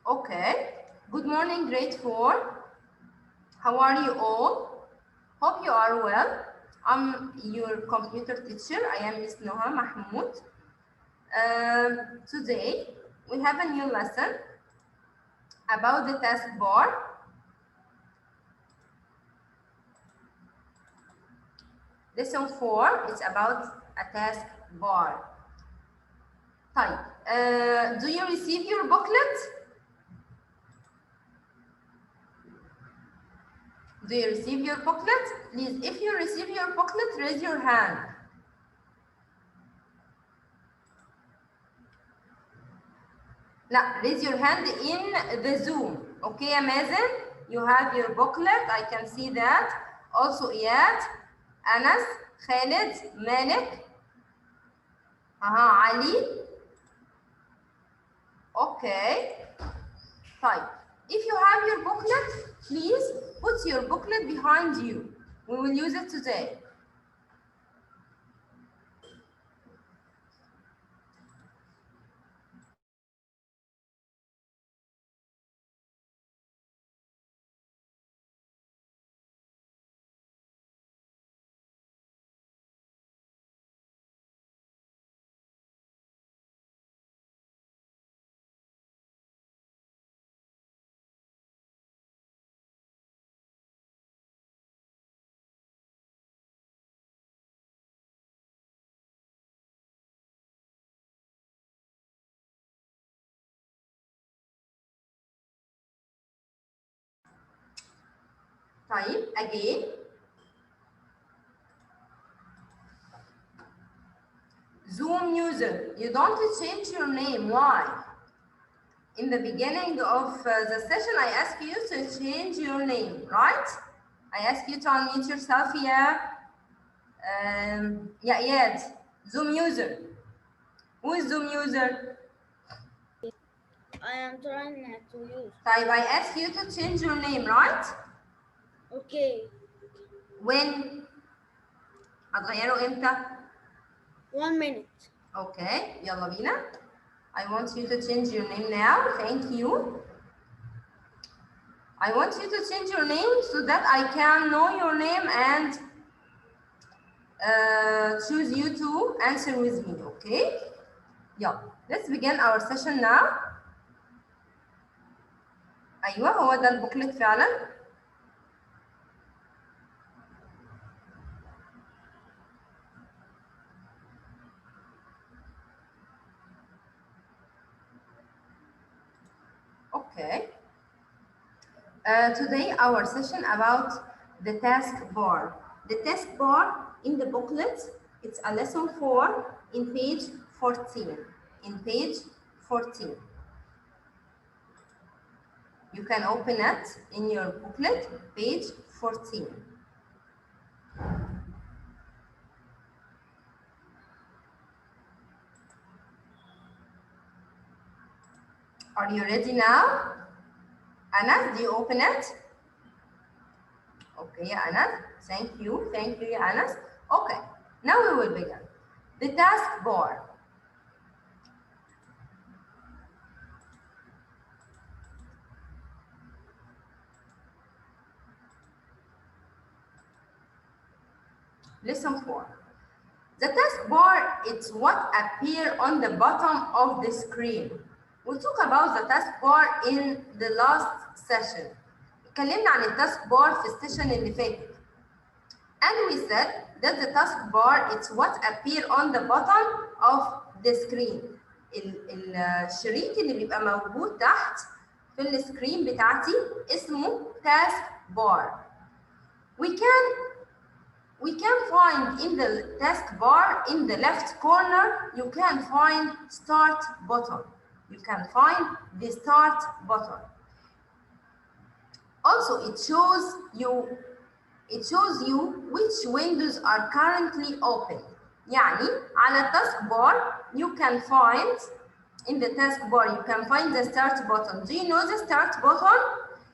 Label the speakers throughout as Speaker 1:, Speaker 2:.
Speaker 1: Okay. Good morning, grade 4. How are you all? Hope you are well. I'm your computer teacher. I am Miss Noha Mahmoud. Today, we have a new lesson about the taskbar. Lesson 4 is about a taskbar. طيب, do you receive your booklet? Do you receive your booklet? Please, if you receive your booklet, raise your hand. لا, raise your hand in the Zoom. Okay, Amazon, you have your booklet. I can see that. Also, Iyad, Anas, Khalid, Malik, Ali. Okay. Fine. If you have your booklet, please put your booklet behind you. We will use it today. طيب, again. Zoom user, you don't change your name. Why? In the beginning of the session, I asked you to change your name, right? I asked you to unmute yourself, yeah. Iyad, Zoom user. Who is Zoom user?
Speaker 2: I am trying to use.
Speaker 1: طيب, I asked you to change your name, right?
Speaker 2: Okay.
Speaker 1: When? هتغيره امتى؟
Speaker 2: 1 minute.
Speaker 1: Okay, يلا بينا. I want you to change your name now. Thank you. I want you to change your name so that I can know your name and choose you to answer with me, okay? Yeah, let's begin our session now. أيوة, هو ده البوكلت فعلا. Okay. Today our session about the taskbar. The taskbar in the booklet, it's a lesson 4 in page 14. In page 14. You can open it in your booklet, page 14. Are you ready now? Anas, do you open it? Okay, Anas, thank you, Anas. Okay, now we will begin. The taskbar. Lesson 4. The taskbar is what appears on the bottom of the screen. We talked about the taskbar in the last session. اتكلمنا عن التاسكبار في السيشن اللي فاتت. And we said that the taskbar is what appears on the bottom of the screen. الشريط اللي بيبقى موجود تحت في السكرين بتاعتي اسمه taskbar. We can find in the taskbar in the left corner, you can find start button. You can find the start button. Also, it shows you which windows are currently open. يعني على taskbar you can find in the taskbar you can find the start button. Do you know the start button?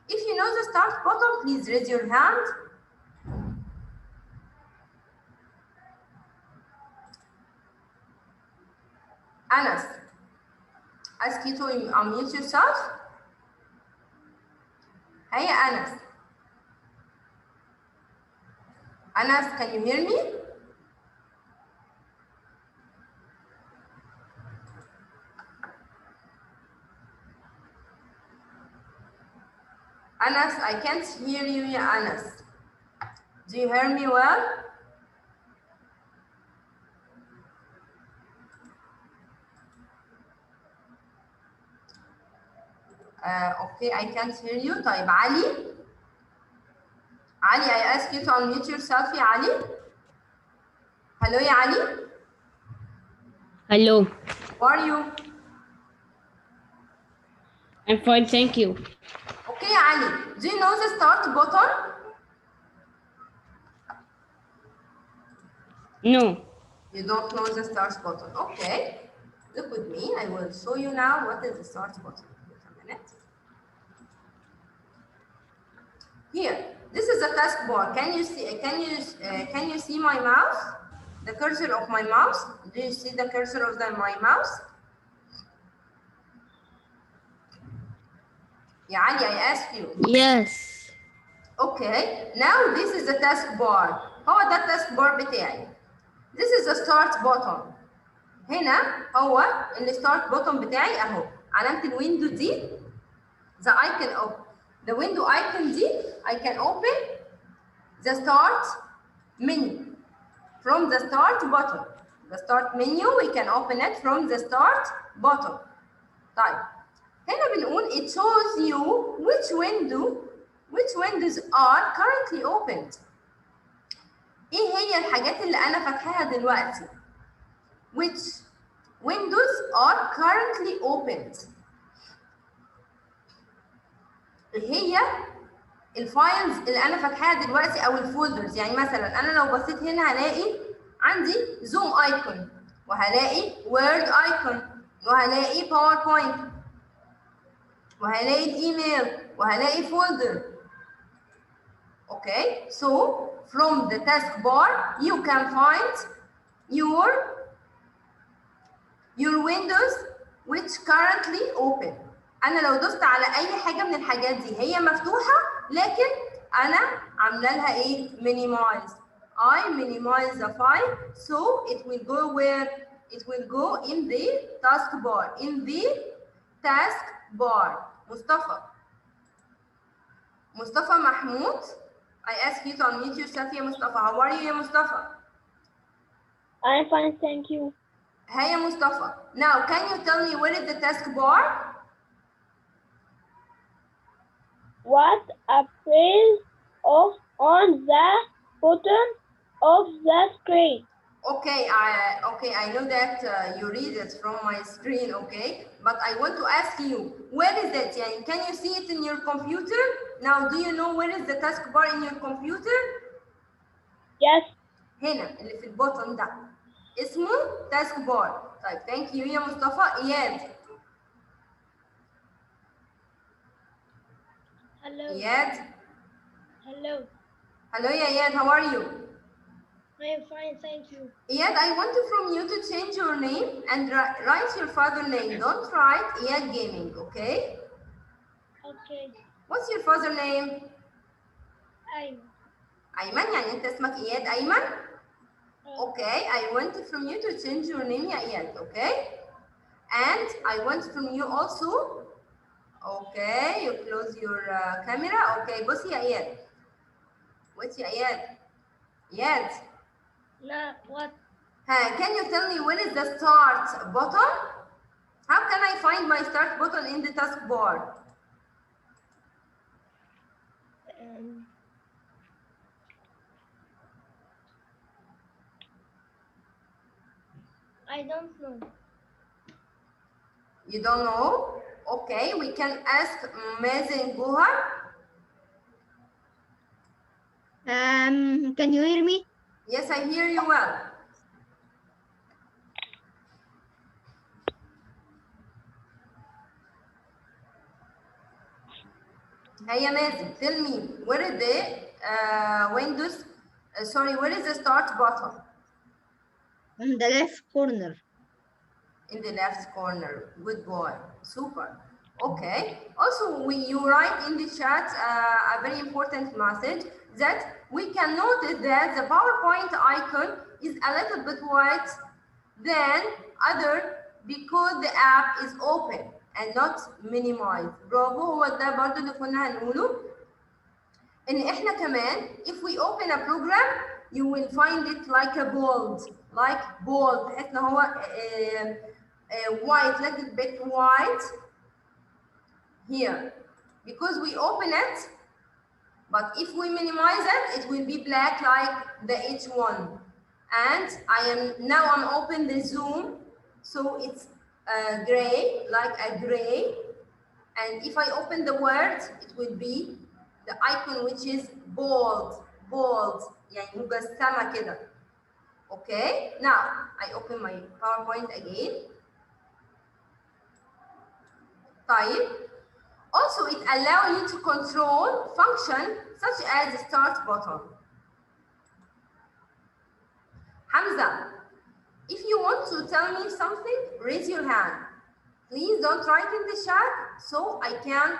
Speaker 1: If you know the start button, please raise your hand. Anas, ask you to unmute yourself. Hey, Anas. Anas, can you hear me? Anas, I can't hear you, ya Anas. Do you hear me well? Okay, I can't hear you. طيب علي. Ali, I ask you to unmute yourself, ya Ali. Hello, ya Ali.
Speaker 3: Hello,
Speaker 1: How are you?
Speaker 3: I'm fine, thank you.
Speaker 1: Okay, ya Ali. Do you know the start button?
Speaker 3: No,
Speaker 1: You don't know the start button. Okay. Look with me. I will show you now what is the start button. Wait a minute. Here, this is the taskbar. Can you see my mouse? The cursor of my mouse? Do you see the cursor of my mouse? Yeah, Ali, I asked you.
Speaker 3: yes,
Speaker 1: Okay, now this is the taskbar. هو ده التاسكبار بتاعي. This is the start button. هنا هو الستارت button بتاعي اهو. علامة الويندو دي the icon of the window icon دي I can open the start menu from the start button. The start menu we can open it from the start button. طيب هنا بنقول it shows you which windows are currently opened. ايه هي الحاجات اللي انا فاتحاها دلوقتي؟ which windows are currently opened. ايه هي الفايلز اللي انا فاتحاها دلوقتي او الفولدرز. يعني مثلا انا لو بصيت هنا هلاقي عندي زوم ايكون وهلاقي وورد ايكون وهلاقي باوربوينت وهلاقي الايميل وهلاقي فولدر. Okay, so from the taskbar you can find your windows which currently open. انا لو دوست على اي حاجه من الحاجات دي هي مفتوحه لكن انا عامله لها ايه؟ minimize. I minimize the file so it will go where? It will go in the taskbar. In the taskbar. Mustafa Mahmoud, I ask you to unmute yourself, ya Mustafa. How are you, ya Mustafa?
Speaker 2: I'm fine, thank you.
Speaker 1: Hey, ya Mustafa. Now, can you tell me where is the taskbar?
Speaker 2: What appears on the bottom of the screen?
Speaker 1: Okay, I know that you read it from my screen, okay? But I want to ask you, where is it? Yani, can you see it in your computer? Now, do you know where is the taskbar in your computer?
Speaker 2: Yes.
Speaker 1: هنا اللي في البوتن ده اسمه taskbar. طيب thank you يا مصطفى. إياد.
Speaker 2: Hello.
Speaker 1: إياد.
Speaker 2: Hello.
Speaker 1: Hello يا إياد, how are you?
Speaker 2: I'm fine, thank you.
Speaker 1: Iyad, I want from you to change your name and write your father's name. Don't write Iyad Gaming, okay?
Speaker 2: Okay.
Speaker 1: What's your father's name?
Speaker 2: I'm.
Speaker 1: أيمن. يعني أنت اسمك إياد أيمن? Okay, I want from you to change your name يا إياد, okay? And I want from you also, okay, you close your camera. Okay, بص يا إياد. What's يا إياد? إياد.
Speaker 2: No, what?
Speaker 1: Can you tell me where is the start button? How can I find my start button in the taskbar?
Speaker 2: I don't know.
Speaker 1: You don't know? Okay, we can ask Mazen Gohar.
Speaker 4: Can you hear me?
Speaker 1: Yes, I hear you well. Hey, Mazen, tell me, where is the Windows, where is the start button?
Speaker 4: On the left corner.
Speaker 1: In the left corner. Good boy. Super. Okay. Also, you write in the chat a very important message that we can notice that the PowerPoint icon is a little bit white than other because the app is open and not minimized. برافو، هو ده برضو اللي كنا هنقوله. ان احنا كمان if we open a program you will find it like a bold تحس ان هو white, little bit white here because we open it, but if we minimize it it will be black like the H1. And I'm open the zoom, so it's gray, like a gray. And if I open the word it will be the icon which is bold يعني مجسمة كده. Okay, now I open my PowerPoint again. طيب. Also, it allows you to control function such as the start button. Hamza, if you want to tell me something, raise your hand. Please don't write in the chat so I can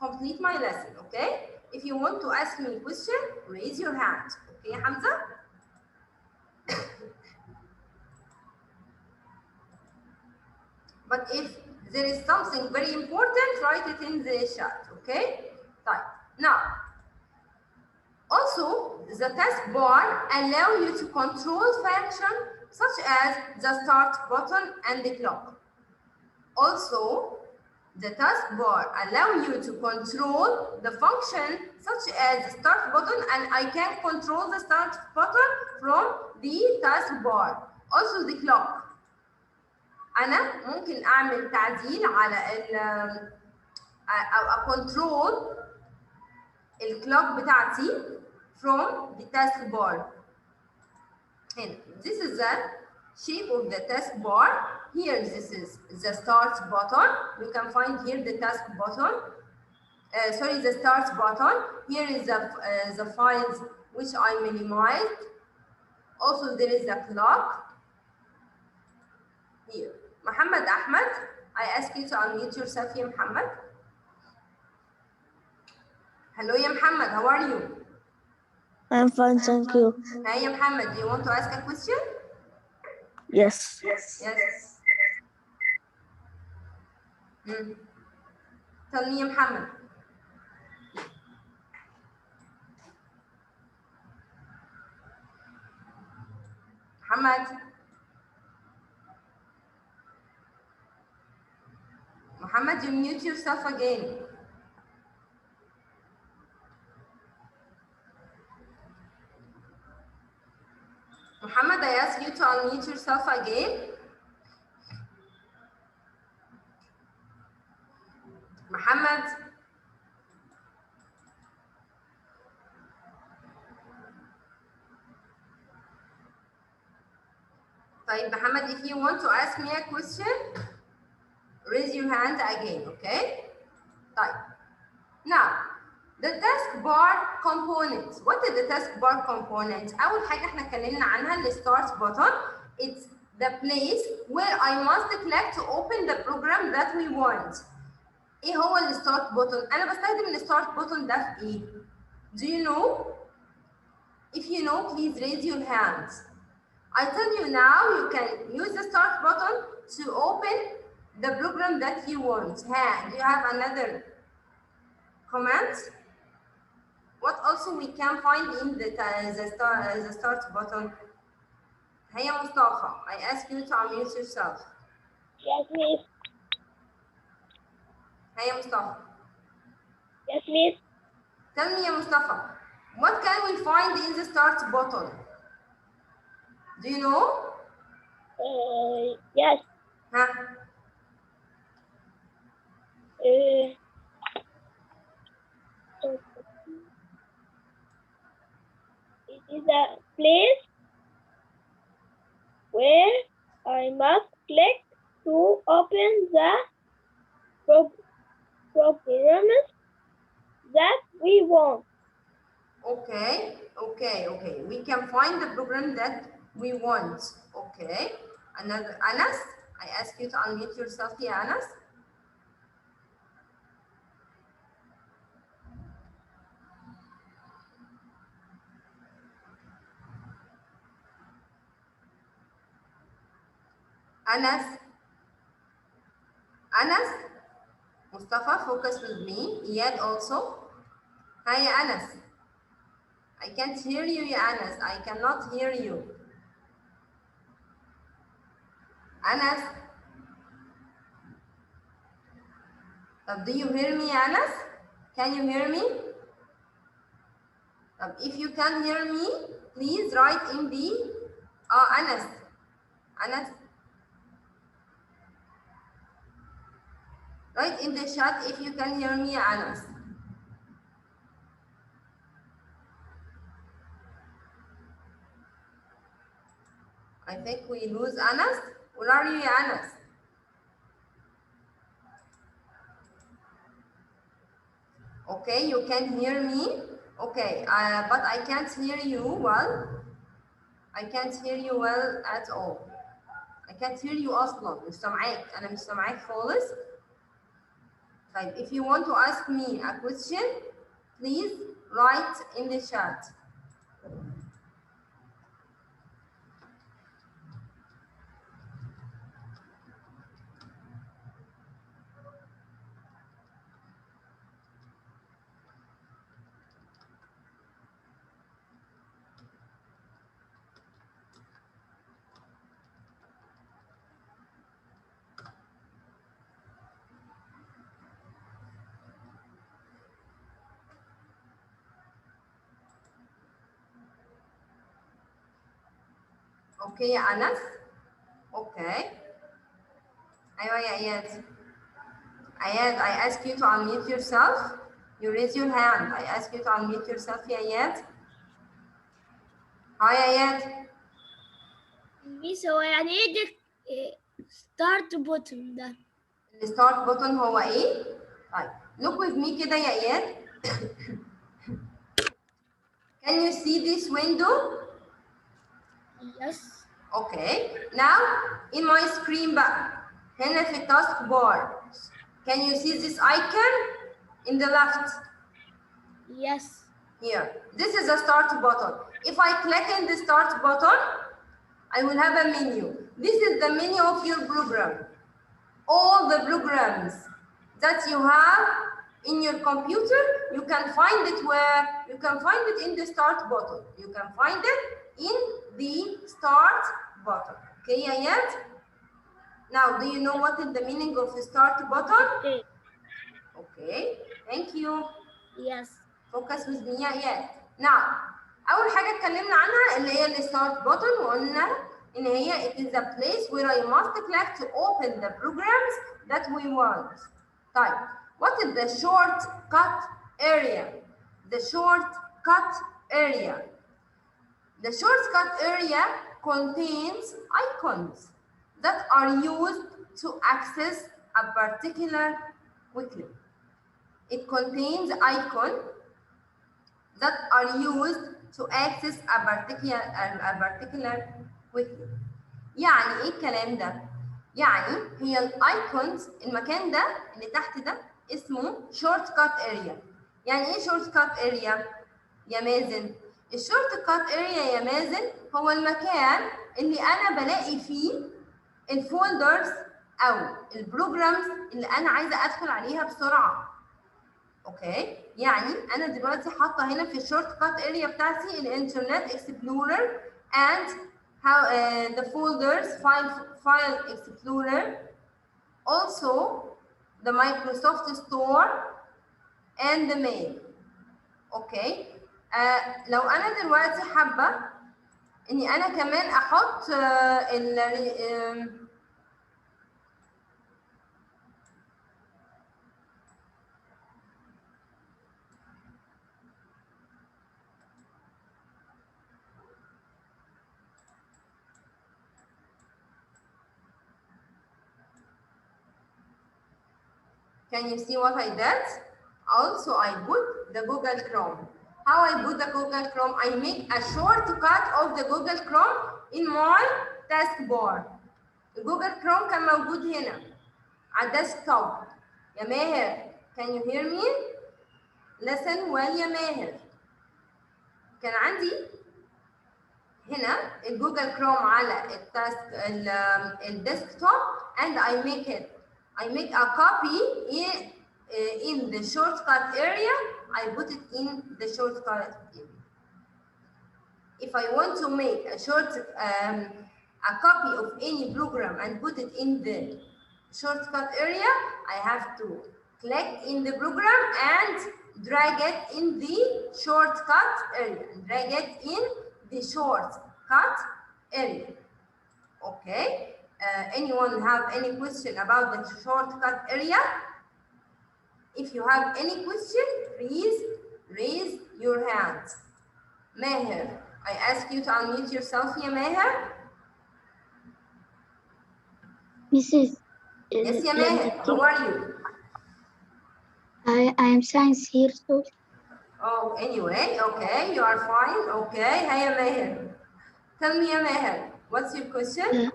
Speaker 1: complete my lesson, okay? If you want to ask me a question, raise your hand. Okay, Hamza? But if there is something very important, write it in the chat, okay? Right. Now, also, the taskbar allows you to control functions such as the start button and the clock. Also, the taskbar allows you to control the function such as the start button, and I can control the start button from the taskbar. Also, the clock. أنا ممكن أعمل تعديل على أو control الكلوك بتاعتي from the taskbar. And this is the shape of the taskbar. Here, this is the start button. You can find here the task button. The start button. Here is the files which I minimized. Also, there is the clock. Here, Muhammad Ahmed, I ask you to unmute yourself, ya Muhammad. Hello, ya Muhammad, how are you?
Speaker 5: I'm fine, thank you.
Speaker 1: Hi, ya Muhammad, do you want to ask a question?
Speaker 5: Yes.
Speaker 1: Yes. Tell me, ya Muhammad. Muhammad, you mute yourself again. Muhammad, I ask you to unmute yourself again. Muhammad. طيب, Muhammad, if you want to ask me a question, raise your hand again, okay? طيب. Now, the taskbar components. What is the taskbar component? أول حاجة احنا اتكلمنا عنها ال start button. It's the place where I must click to open the program that we want. ايه هو ال start button؟ أنا بستخدم ال start button ده في ايه؟ Do you know? If you know, please raise your hands. I tell you now, you can use the start button to open the program that you want. Do you have another comment? What also we can find in the start button? Hey Mustafa, I ask you to unmute yourself.
Speaker 2: Yes, miss.
Speaker 1: Hey Mustafa.
Speaker 2: Yes, miss.
Speaker 1: Tell me, Mustafa, what can we find in the start button? Do you know?
Speaker 2: Yes.
Speaker 1: Huh?
Speaker 2: It is a place where I must click to open the programs that we want.
Speaker 1: Okay. We can find the program that we want. Okay. Another, Anas, I ask you to unmute yourself here, Anas. Anas. Anas. Mustafa, focus with me. Iyad also. Hi, Anas. I can't hear you, ya Anas. I cannot hear you. Anas. Do you hear me, Anas? Can you hear me? If you can hear me, please write in the Anas. Anas. Write in the chat if you can hear me, Anas. I think we lose Anas. Where are you, Anas? Okay, you can hear me. Okay, but I can't hear you well. I can't hear you well at all. I can't hear you أصلا. مش سامعاك. أنا مش سامعاك خالص. طيب, if you want to ask me a question, please write in the chat. Okay, Anas. Okay. أيوة يا إياد. Ayad, I ask you to unmute yourself. You raise your hand. I ask you to unmute yourself, يا إياد. Hi, إياد.
Speaker 2: ميس هو يعني ايه ده ستارت بوتن ده؟
Speaker 1: الستارت بوتن هو إيه؟ طيب, look with me كده يا إياد. Can you see this window?
Speaker 2: Yes.
Speaker 1: Okay. Now, in my screen بقى. هنا في التاسك بار. Can you see this icon in the left?
Speaker 2: Yes.
Speaker 1: Here. This is a start button. If I click in the start button, I will have a menu. This is the menu of your program. All the programs that you have in your computer, you can find it where? You can find it in the start button. You can find it in the start button. Okay, Ayat? Now, do you know what is the meaning of the start button?
Speaker 2: Okay.
Speaker 1: Okay, thank you.
Speaker 2: Yes.
Speaker 1: Focus with me, Ayat. Now, أول حاجة اتكلمنا عنها اللي هي الستارت button وقلنا إن هي it is a place where I must click to open the programs that we want. طيب, what is the shortcut area? The shortcut area. The shortcut area contains icons that are used to access a particular quickly. It contains icons that are used to access a particular quickly. يعني ايه الكلام ده؟ يعني هي الايكونز المكان ده اللي تحت ده اسمه شورت كات اريا. يعني ايه شورت كات اريا يا مازن؟ الشورت كات اريا يا مازن هو المكان اللي انا بلاقي فيه الفولدرز او البروجرامز اللي انا عايزه ادخل عليها بسرعه. اوكي، يعني انا دلوقتي حاطه هنا في الشورت كات اريا بتاعتي الانترنت اكسبلورر and how the folders file explorer, also the Microsoft Store and the mail. اوكي، لو انا دلوقتي حابه اني انا كمان احط Can you see what I did? Also, I put the Google Chrome. How I put the Google Chrome? I make a shortcut of the Google Chrome in my taskbar. Google Chrome كان موجود هنا على الديسكتوب. يا ماهر, can you hear me? Listen well يا ماهر. كان عندي هنا الجوجل كروم على التاسك الديسكتوب and I make a copy in the shortcut area. I put it in the shortcut area. If I want to make a copy of any program and put it in the shortcut area, I have to click in the program and drag it in the shortcut area. Drag it in the shortcut area. Okay. Anyone have any question about the shortcut area? If you have any question, please raise your hand. Maher, I ask you to unmute yourself, ya Maher.
Speaker 6: Mrs.
Speaker 1: Yes, ya Maher. How are you?
Speaker 6: I am science here, so
Speaker 1: Oh, anyway, okay, you are fine. Okay, hi, ya Maher. Tell me, ya Maher, what's your question?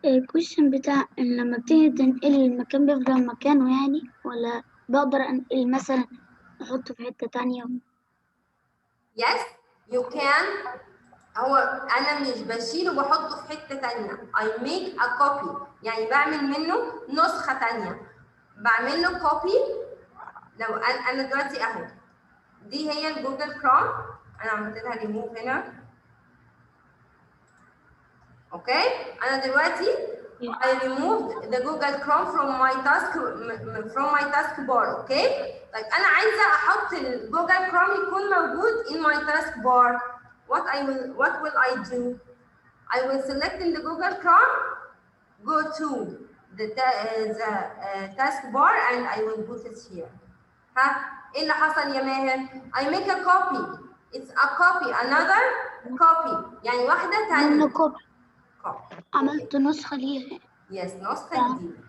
Speaker 6: الكويشن بتاع إن لما بتيجي تنقل المكان بيفضل مكانه يعني، ولا بقدر أنقل مثلا أحطه في حتة تانية؟
Speaker 1: Yes, you can. هو أنا مش بشيله وبحطه في حتة تانية. I make a copy. يعني بعمل منه نسخة تانية. بعمل له copy. لو أنا دلوقتي أهو. دي هي الجوجل كروم. أنا عملت لها ريموف هنا. أوكي؟ أنا دلوقتي I removed the Google Chrome from my taskbar. Okay? طيب أنا عايزة أحط الجوجل كروم يكون موجود in my taskbar. What will I do? I will select in the Google Chrome, go to the taskbar and I will put it here. ها ايه اللي حصل يا ماهر؟ I make a copy. It's a copy, another copy. يعني واحدة تانية.
Speaker 6: copy.
Speaker 1: Copy.
Speaker 6: عملت نسخة ليها.
Speaker 1: Yes, نسخة جديدة.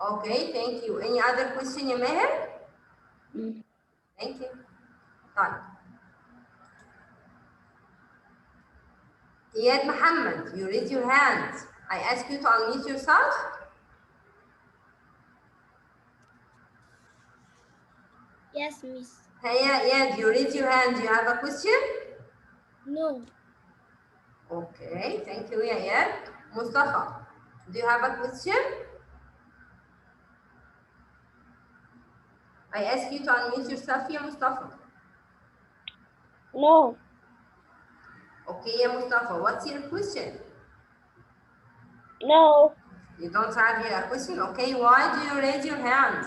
Speaker 1: Okay, thank you. Any other question يا ماهر؟ Thank you. طيب. إياد محمد, you raise your hand. I ask you to unmute yourself.
Speaker 2: Yes, Miss.
Speaker 1: Hey, Iyad, you raise your hand. Do you have a question?
Speaker 2: No.
Speaker 1: Okay, thank you, Iyad. Mustafa, do you have a question? I ask you to unmute yourself, ya Mustafa.
Speaker 5: No.
Speaker 1: Okay, ya Mustafa, what's your question?
Speaker 5: No.
Speaker 1: You don't have a question? Okay, why do you raise your hand?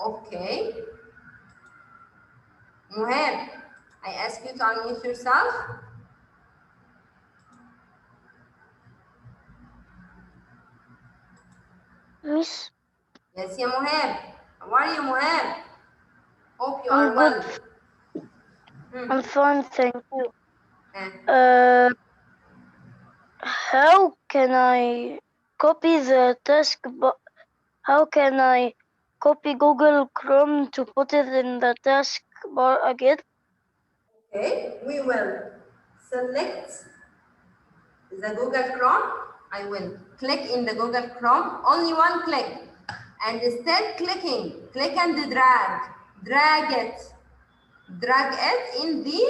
Speaker 1: Okay. Muhab, I ask you to unmute yourself.
Speaker 5: Miss,
Speaker 1: Yes, ya Muhab. How are you, Muhab? Hope you
Speaker 5: I'm
Speaker 1: are well.
Speaker 5: good. I'm fine, thank you.
Speaker 1: Eh.
Speaker 5: How can I copy the taskbar? How can I copy Google Chrome to put it in the taskbar again?
Speaker 1: Okay, we will select the Google Chrome. I will click in the Google Chrome, only one click. And instead clicking, click and drag it in the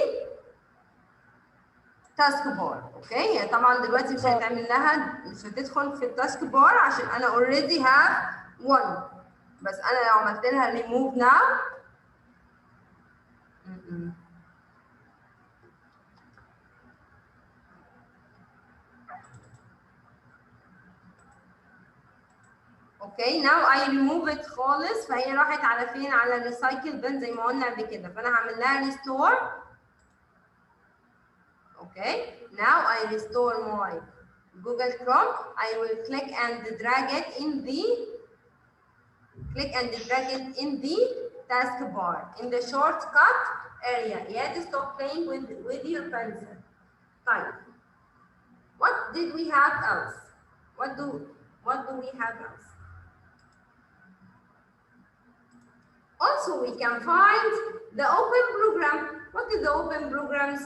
Speaker 1: taskbar. Okay, طبعا دلوقتي مش هتعمل لها، مش هتدخل في التاسك بار عشان انا already have one. بس انا لو عملت لها remove now اوكي now I remove it خالص، فهي راحت على فين؟ على الريسايكل بن زي ما قلنا قبل كده، فانا هعمل لها ريستور. اوكي now I restore my Google Chrome. I will click and drag it in the taskbar in the shortcut area. You have to stop playing with your pencil. طيب what did we have else? What do we have else? Also, we can find the open program. What is the open programs?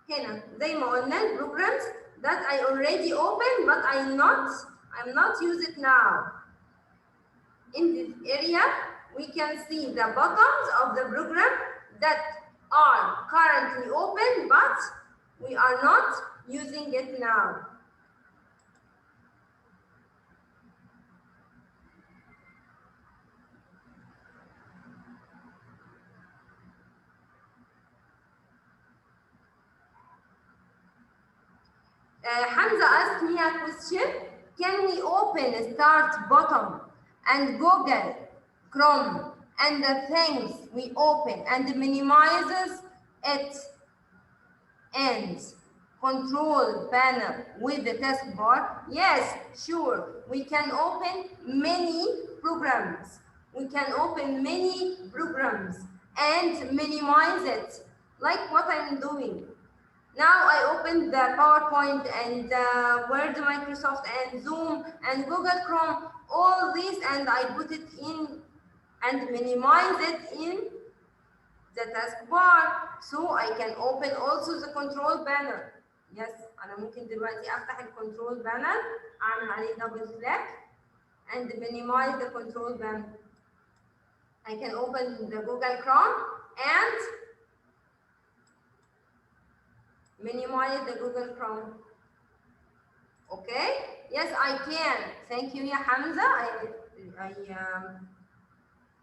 Speaker 1: هنا زي ما قلنا programs that I already opened but I'm not use it now. In this area, we can see the buttons of the program that are currently open but We are not using it now. Hamza asked me a question. Can we open start button and Google Chrome and the things we open and minimizes it and control panel with the taskbar? Yes, sure. We can open many programs. We can open many programs and minimize it, like what I'm doing. Now I opened the PowerPoint and Word, Microsoft and Zoom and Google Chrome, all these, and I put it in and minimize it in the taskbar, so I can open also the control panel. Yes, أنا ممكن دلوقتي أفتح الكنترول panel، أعمل عليه double click and minimize the control panel. I can open the Google Chrome and minimize the Google Chrome. Okay? Yes, I can. Thank you, ya Hamza.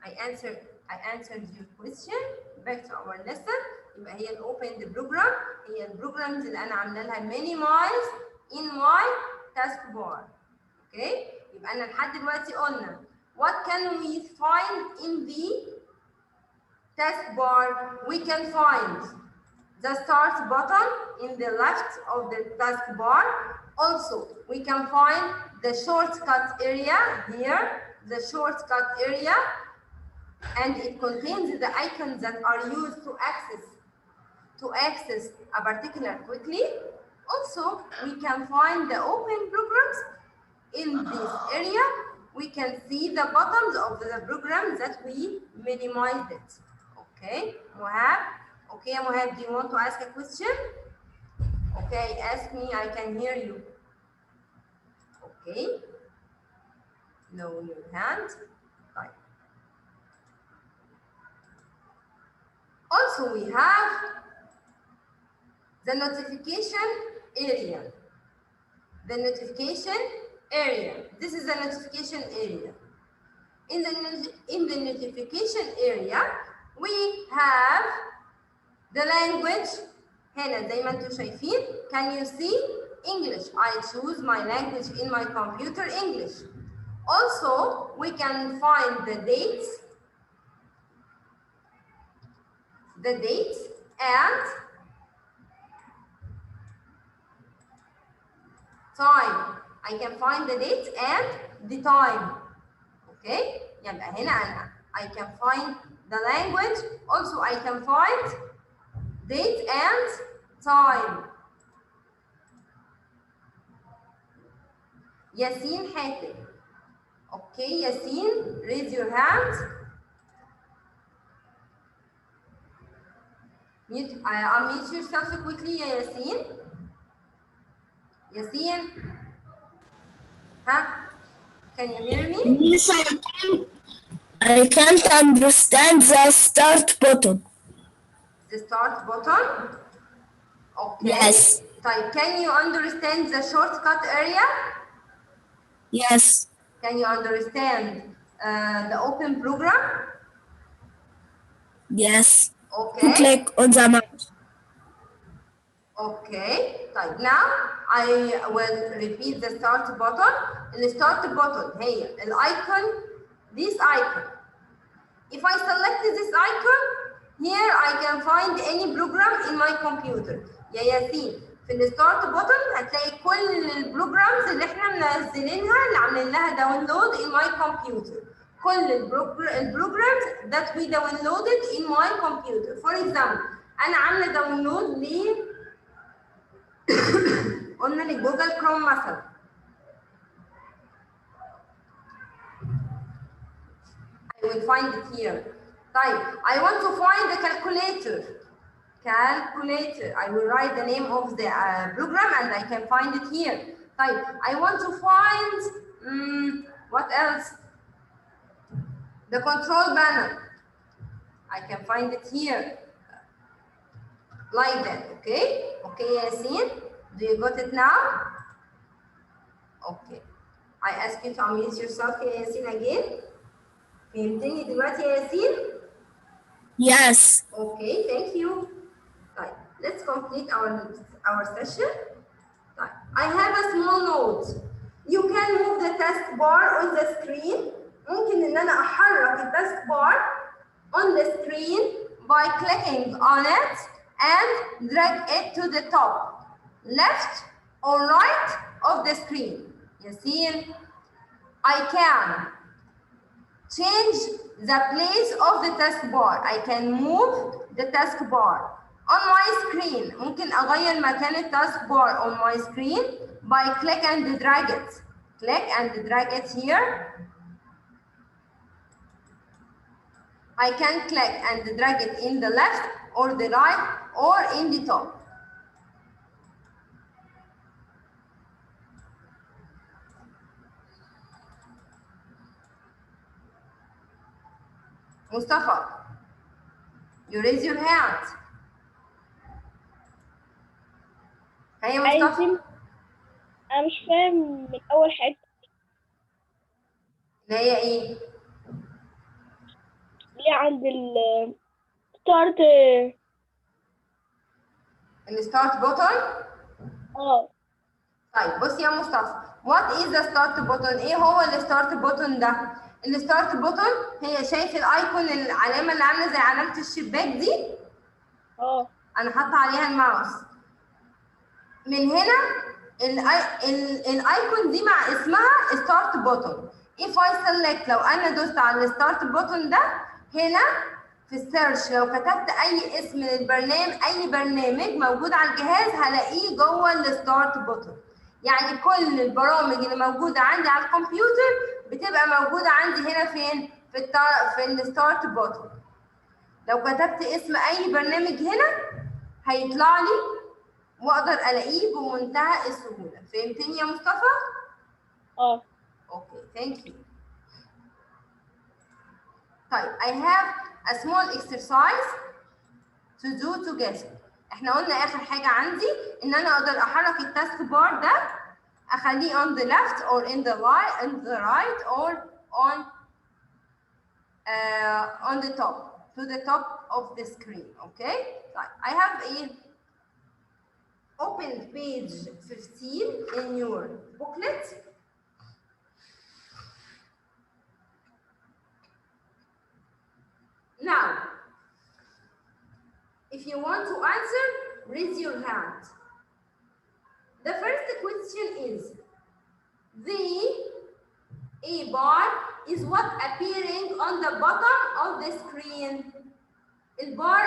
Speaker 1: I answered your question. Back to our lesson. يبقى هي open the program. هي البروجرامز اللي أنا عاملة لها minimize in my taskbar. Okay? يبقى أنا لحد دلوقتي قلنا what can we find in the taskbar? We can find the start button in the left of the taskbar. Also, we can find the shortcut area here, the shortcut area, and it contains the icons that are used to access a particular quickly. Also, we can find the open programs in this area. We can see the buttons of the programs that we minimized it. Okay, Mohab. Okay, Mohab, do you want to ask a question? Okay, ask me, I can hear you. Okay. Lower your hand. Right. Also, we have the notification area. The notification area. This is the notification area. In the notification area, we have the language. هنا زي ما انتم شايفين. Can you see English? I choose my language in my computer, English. Also, we can find the dates and time. I can find the date and the time. Okay? يبقى هنا I can find the language. Also, I can find date and time. Yasin Hatem. Okay, Yasin, raise your hand. Unmute yourself quickly, Yasin. Yasin. Huh? Can you hear me?
Speaker 7: Yes, I can't understand the start button.
Speaker 1: The start button? Okay.
Speaker 7: Yes.
Speaker 1: Type, can you understand the shortcut area?
Speaker 7: Yes.
Speaker 1: Can you understand the open program?
Speaker 7: Yes.
Speaker 1: Okay.
Speaker 7: Click on the mouse.
Speaker 1: Okay. Type. Now I will repeat the start button. The start button هي الicon, this icon. If I select this icon, here I can find any program in my computer. يا ياسين في الستارت بوتن هتلاقي كل البروجرامز اللي احنا منزلينها اللي عاملين لها داونلود in my computer. كل البروجرامز that we downloaded in my computer. For example, انا عامله داونلود ل قلنا لجوجل كروم مثلا. I will find it here. طيب, I want to find the calculator. Calculator. I will write the name of the program and I can find it here. طيب, I want to find what else? The control panel. I can find it here. like that. Okay, Yasin, do you got it now? Okay, I ask you to unmute yourself يا ياسين again. فهمتني دلوقتي يا ياسين؟
Speaker 7: Yes.
Speaker 1: Okay, thank you. Right, let's complete our session. Right, I have a small note. You can move the taskbar on the screen. ممكن إن أنا أحرك التاسكبار on the screen by clicking on it and drag it to the top, left or right of the screen. Yasin, I can change the place of the taskbar. I can move the taskbar on my screen. ممكن أغير مكان التاسكبار on my screen by click and drag it. Click and drag it here. I can click and drag it in the left or the right or in the top. Mustafa, you raise your hand. Hey Mustafa.
Speaker 2: أنا مش فاهم من أول حاجة.
Speaker 1: اللي هي إيه؟
Speaker 2: ليه عند start
Speaker 1: الستارت بوتون؟ طيب بص يا مصطفى، what is the start button؟ ايه هو الستارت بوتون ده؟ الستارت بوتون هي شايف الايكون العلامه اللي عامله زي علامه الشباك دي؟ انا حاطه عليها الماوس. من هنا الايكون دي مع اسمها ستارت بوتون. if I select، لو انا دوست على الستارت بوتون ده هنا في السيرش، لو كتبت اي اسم للبرنامج، اي برنامج موجود على الجهاز هلاقيه جوه الستارت بوتون. يعني كل البرامج اللي موجوده عندي على الكمبيوتر بتبقى موجوده عندي هنا فين؟ في الستارت بوتون. لو كتبت اسم اي برنامج هنا هيطلع لي واقدر الاقيه بمنتهى السهوله. فهمتني يا مصطفى؟ اوكي ثانك يو. طيب I have a small exercise to do together. احنا قلنا اخر حاجه عندي ان انا اقدر احرك التاسك بار ده، اخليه on the left or in the right or on the top, to the top of the screen. Okay, right. I have a open page 15 in your booklet. Now, if you want to answer, raise your hand. The first question is, the A bar is what appearing on the bottom of the screen. The bar,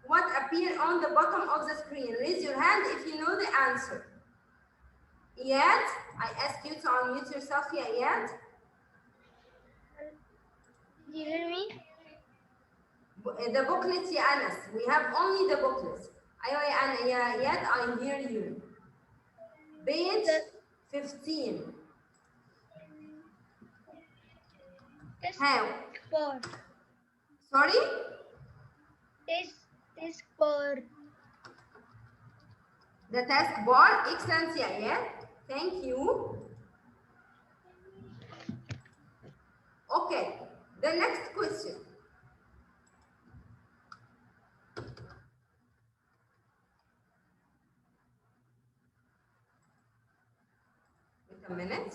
Speaker 1: what appear on the bottom of the screen? Raise your hand if you know the answer. Iyad, I ask you to unmute yourself, Iyad.
Speaker 5: Do you hear me?
Speaker 1: The booklet يا أنس. We have only the booklet. أيوة يا أنا يا Iyad, I hear you. Page 15. How?
Speaker 5: Bar.
Speaker 1: Sorry?
Speaker 5: Task bar.
Speaker 1: The task bar. Excellent يا Iyad. Thank you. Okay. The next question. Wait a minute.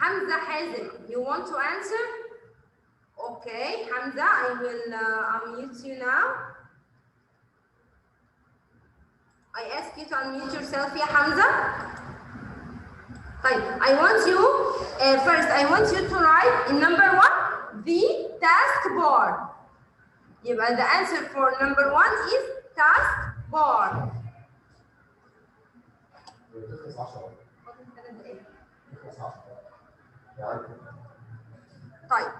Speaker 1: Hamza Hazim, you want to answer? Okay, Hamza, I will unmute you now. I ask you to unmute yourself, yeah, Hamza. طيب, I want you, first, I want you to write in number 1, the task bar. يبقى the answer for number 1 is task bar. طيب.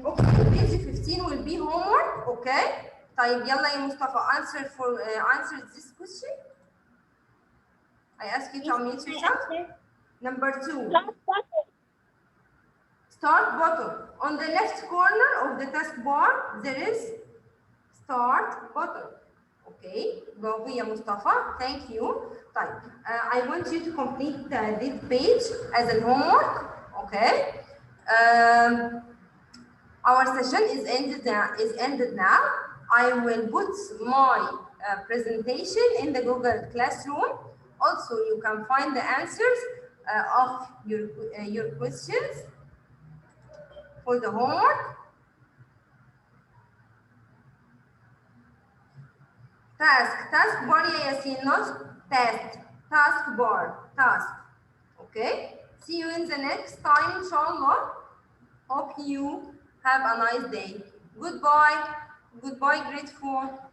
Speaker 1: Okay, page 15 will be homework, okay? طيب يلا يا مصطفى answer this question. I ask you to unmute yourself. Number 2. Start button. On the left corner of the taskbar, there is start button. Okay, برافو يا مصطفى. Thank you. طيب, I want you to complete this page as a homework. Okay. Our session is ended now. I will put my presentation in the Google Classroom. Also, you can find the answers of your questions for the homework. Taskbar ya Yasin, not taskbar, task. Okay. See you in the next time, inshallah. Hope you have a nice day. Goodbye. Goodbye, grade 4.